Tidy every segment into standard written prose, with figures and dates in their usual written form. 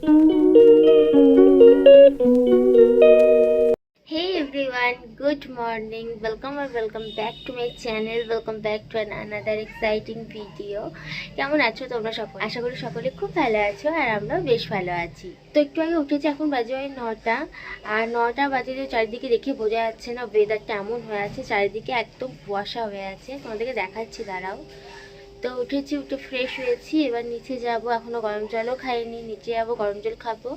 Hey everyone, good morning. Welcome back to my channel. Welcome back to another exciting video. কেমন আছো তোমরা সকলে? আশা করি সকলে খুব ভালো আছো আর আমরাও বেশ ভালো আছি। তো একটু আগে উঠেছি, এখন বাজে হয় 9টা, আর 9টা বাজে যে চারিদিকে দেখে বোঝা যাচ্ছে না ওয়েদারটা এমন হয়ে আছে, চারিদিকে একদম কুয়াশা হয়ে আছে। তোমাদেরকে দেখাচ্ছি, দাঁড়াও। তো উঠেছি, উঠে ফ্রেশ হয়েছি, এবার নিচে যাব। এখনও গরম জলও খাইনি, নিচে যাবো, গরম জল খাবো।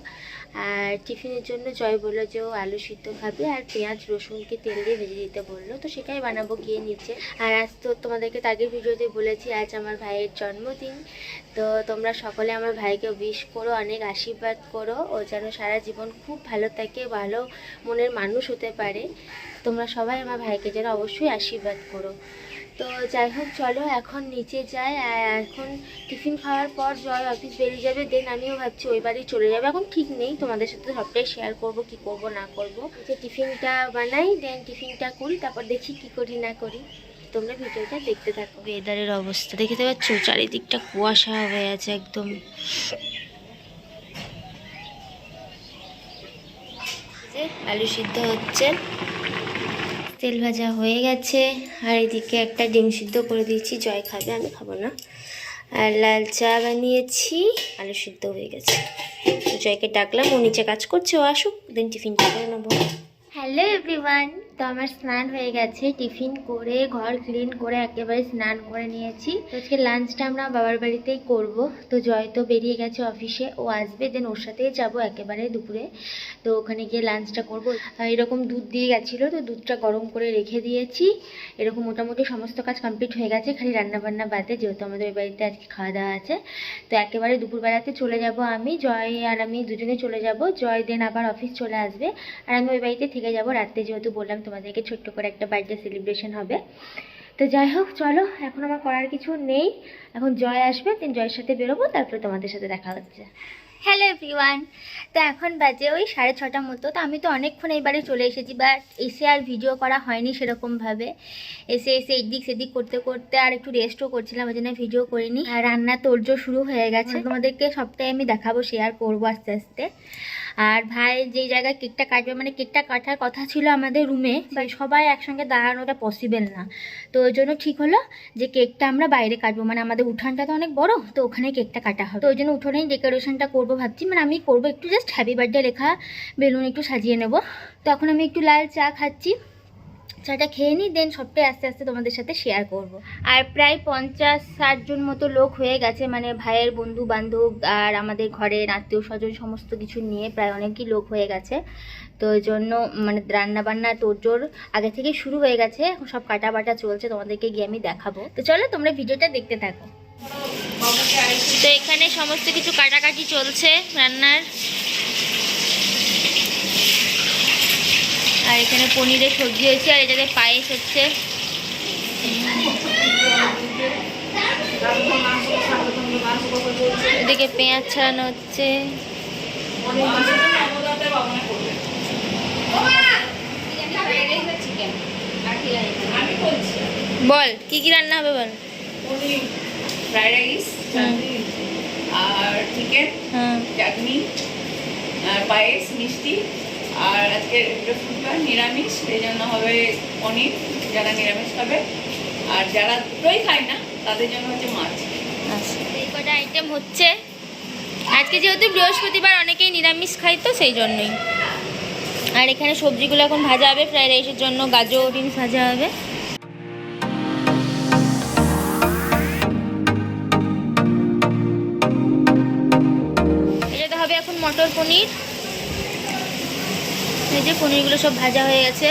আর টিফিনের জন্য জয় বললো যে ও আলু সিদ্ধ খাবে আর পেঁয়াজ রসুনকে তেল দিয়ে ভেজে দিতে বললো, তো সেটাই বানাবো গিয়ে নিচে। আর আজ তো তোমাদেরকে আগের ভিডিওতে বলেছি আজ আমার ভাইয়ের জন্মদিন। তো তোমরা সকলে আমার ভাইকে উইশ করো, অনেক আশীর্বাদ করো, ও যেন সারা জীবন খুব ভালো থাকে, ভালো মনের মানুষ হতে পারে। তোমরা সবাই আমার ভাইকে যেন অবশ্যই আশীর্বাদ করো। তো যাই হোক, চলো এখন নিচে যাই। আর এখন টিফিন খাওয়ার পর জয় অফিস বেরিয়ে যাবে, দেন আমিও ভাবছি ওই বাড়ি চলে যাবে। এখন ঠিক নেই, তোমাদের সাথে সবটাই শেয়ার করব, কি করব না করব। যে টিফিনটা বানাই, দেন টিফিনটা করি, তারপর দেখি কি করি না করি। তোমরা ভিডিওটা দেখতে থাকো। ওয়েদারের অবস্থা দেখতে পাচ্ছ, চারিদিকটা কুয়াশা হয়ে আছে একদম। আলু সিদ্ধ হচ্ছে, তেল ভাজা হয়ে গেছে, আর এদিকে একটা ডিম সিদ্ধ করে দিয়েছি, জয় খাবে, আমি খাবো না। আর লাল চা বানিয়েছি, আলু সিদ্ধ হয়ে গেছে। তো জয়কে ডাকলাম, ও নিচে কাজ করছে, ও আসুক, দেন টিফিনটা করে নেবো। হ্যালো এভরিওয়ান, তো আমার স্নান হয়ে গেছে, টিফিন করে ঘর ক্লিন করে একেবারে স্নান করে নিয়েছি। তো আজকে লাঞ্চটা আমরা বাবার বাড়িতেই করব। তো জয় তো বেরিয়ে গেছে অফিসে, ও আসবে, দেন ওর সাথেই যাবো একেবারে দুপুরে। তো ওখানে গিয়ে লাঞ্চটা করবো। এরকম দুধ দিয়ে গেছিলো, তো দুধটা গরম করে রেখে দিয়েছি। এরকম মোটামুটি সমস্ত কাজ কমপ্লিট হয়ে গেছে, খালি রান্নাবান্না বাদে, যেহেতু আমাদের ওই বাড়িতে আজকে খাওয়া দাওয়া আছে। তো একেবারে দুপুরবেলাতে চলে যাব আমি, জয় আর আমি দুজনে চলে যাব। জয় দেন আবার অফিস চলে আসবে, আর আমি ওই বাড়িতে থেকে যাব রাতে, যেহেতু বললাম তোমাদেরকে ছোট্ট করে একটা বার্থডে সেলিব্রেশন হবে। তো যাই হোক, চলো, এখন আমার করার কিছু নেই, এখন জয় আসবে, দেন জয়ের সাথে বেরোবো, তারপরে তোমাদের সাথে দেখা হচ্ছে। হ্যালো এভরিওয়ান, তো এখন বাজে ওই 6:30 মতো। তো আমি তো অনেকক্ষণ এই বাড়ি চলে এসেছি, বাট এসে আর ভিডিও করা হয়নি সেরকমভাবে। এসে এদিক সেদিক করতে করতে আর একটু রেস্টও করছিলাম, ওই জন্য ভিডিও করিনি। আর রান্না তোড়জোড় শুরু হয়ে গেছে, তোমাদেরকে সবটাই আমি দেখাবো, শেয়ার করবো আস্তে আস্তে। আর ভাই যেই জায়গায় কেকটা কাটবে, মানে কেকটা কাটার কথা ছিল আমাদের রুমে, সবাই একসঙ্গে দাঁড়ানোটা পসিবল না। তো ওই জন্য ঠিক হলো যে কেকটা আমরা বাইরে কাটবো, মানে আমাদের উঠানটা তো অনেক বড়, তো ওখানে কেকটা কাটা হবে। তো ওই জন্য উঠোনেই ডেকোরেশনটা করবো ভাবছি, মানে আমি করবো একটু জাস্ট হ্যাপি বার্থডে লেখা বেলুন একটু সাজিয়ে নেব। তো এখন আমি একটু লাল চা খাচ্ছি, চাটা খেয়ে নিই, দেন সবটাই আস্তে আস্তে তোমাদের সাথে শেয়ার করব। আর প্রায় 50-60 জন মতো লোক হয়ে গেছে, মানে ভাইয়ের বন্ধু বান্ধব আর আমাদের ঘরের আত্মীয় স্বজন সমস্ত কিছু নিয়ে প্রায় অনেকই লোক হয়ে গেছে। তো ওই জন্য মানে রান্নাবান্না তোড়জোড় আগে থেকে শুরু হয়ে গেছে, এখন সব কাটা বাটা চলছে, তোমাদেরকে গিয়ে আমি দেখাবো। তো চলো তোমরা ভিডিওটা দেখতে থাকো। তো এখানে সমস্ত কিছু কাটাকাটি চলছে রান্নার। আর এখানে পনিরের সবজি হয়েছে, আর এটাতে পায়েস হচ্ছে। এদিকে পেঁয়াজ ছাড়ানো হচ্ছে। বল কি কি রান্না হবে, বল। ফ্রাইড রাইস আর চিকেন, চাটনি আর পায়েস, মিষ্টি। আর আজকে বৃহস্পতিবার নিরামিষ, সেই জন্য হবে পনির, যারা নিরামিষ খাবে। আর যারা দুটোই খায় না তাদের জন্য হচ্ছে মাছ। আচ্ছা, এই কটা আইটেম হচ্ছে আজকে, যেহেতু বৃহস্পতিবার অনেকেই নিরামিষ খায়, তো সেই জন্যই। আর এখানে সবজিগুলো এখন ভাজা হবে, ফ্রাইড রাইসের জন্য গাজর বিনস ভাজা হবে। এটাতে হবে এখন মটর পনির। এই যে পনিরগুলো সব ভাজা হয়ে গেছে,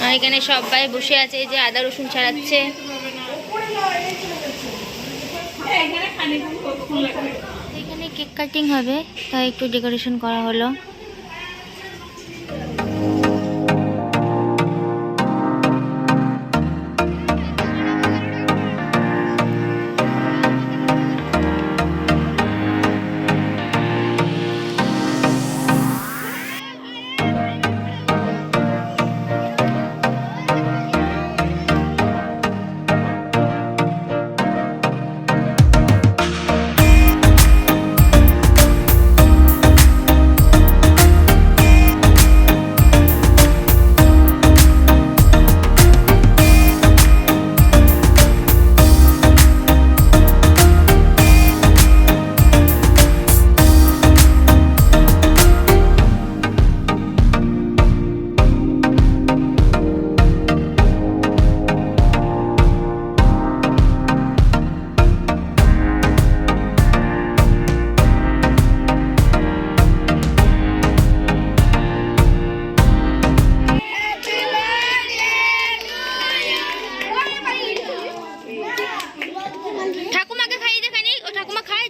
আর এখানে সবাই বসে আছে, এই যে আদা রসুন ছাড়াচ্ছে। এখানে কেক কাটিং হবে, তাই একটু ডেকোরেশন করা হলো।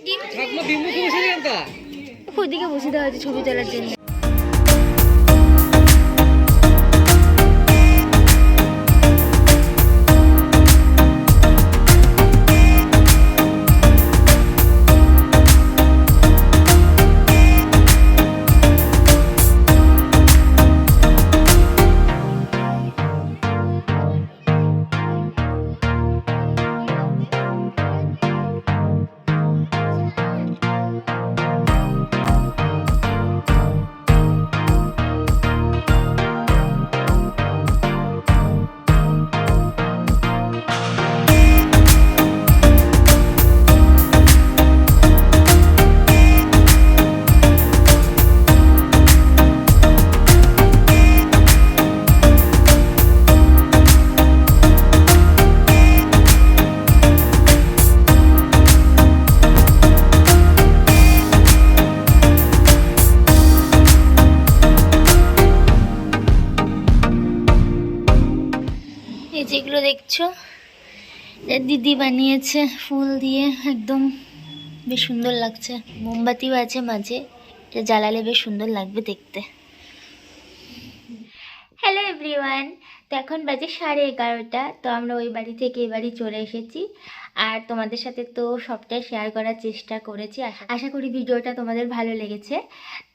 ডিম ঠাকুমা বিমুখে বসে গেলেন তো ওইদিকে বসে দেওয়া হয়েছে ছবি তোলার জন্য। এই যেগুলো দেখছো এটা দিদি বানিয়েছে ফুল দিয়ে, একদম বেশ সুন্দর লাগছে। মোমবাতিও আছে মাঝে, এটা জ্বালালে বেশ সুন্দর লাগবে দেখতে। হ্যালো এভরিওয়ান, তো এখন বাজে 11:30। তো আমরা ওই বাড়ি থেকে এই বাড়ি চলে এসেছি, আর তোমাদের সাথে তো সবটাই শেয়ার করার চেষ্টা করেছি। আশা করি ভিডিওটা তোমাদের ভালো লেগেছে।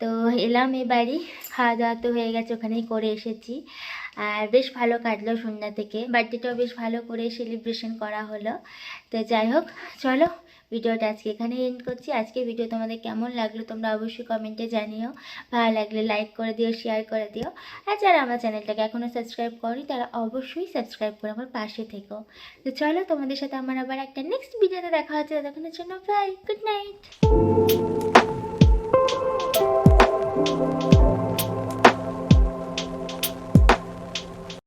তো এলাম এই বাড়ি, খাওয়া দাওয়া তো হয়ে গেছে, ওখানেই করে এসেছি। আর বেশ ভালো কাটলো সন্ধ্যা থেকে, বার্থডেটাও বেশ ভালো করে সেলিব্রেশন করা হলো। তো যাই হোক, চলো ভিডিওটা আজকে এখানে এন্ড করছি। আজকে ভিডিও তোমাদের কেমন লাগলো তোমরা অবশ্যই কমেন্টে জানিও। ভালো লাগলে লাইক করে দিও, শেয়ার করে দিও। আর যারা আমার চ্যানেলটাকে এখনও সাবস্ক্রাইব করনি তারা অবশ্যই সাবস্ক্রাইব করে আমার পাশে থেকো। তো চলো, তোমাদের সাথে আমার আবার একটা নেক্সট ভিডিওতে দেখা হচ্ছে। ততক্ষণের জন্য বাই, গুড নাইট।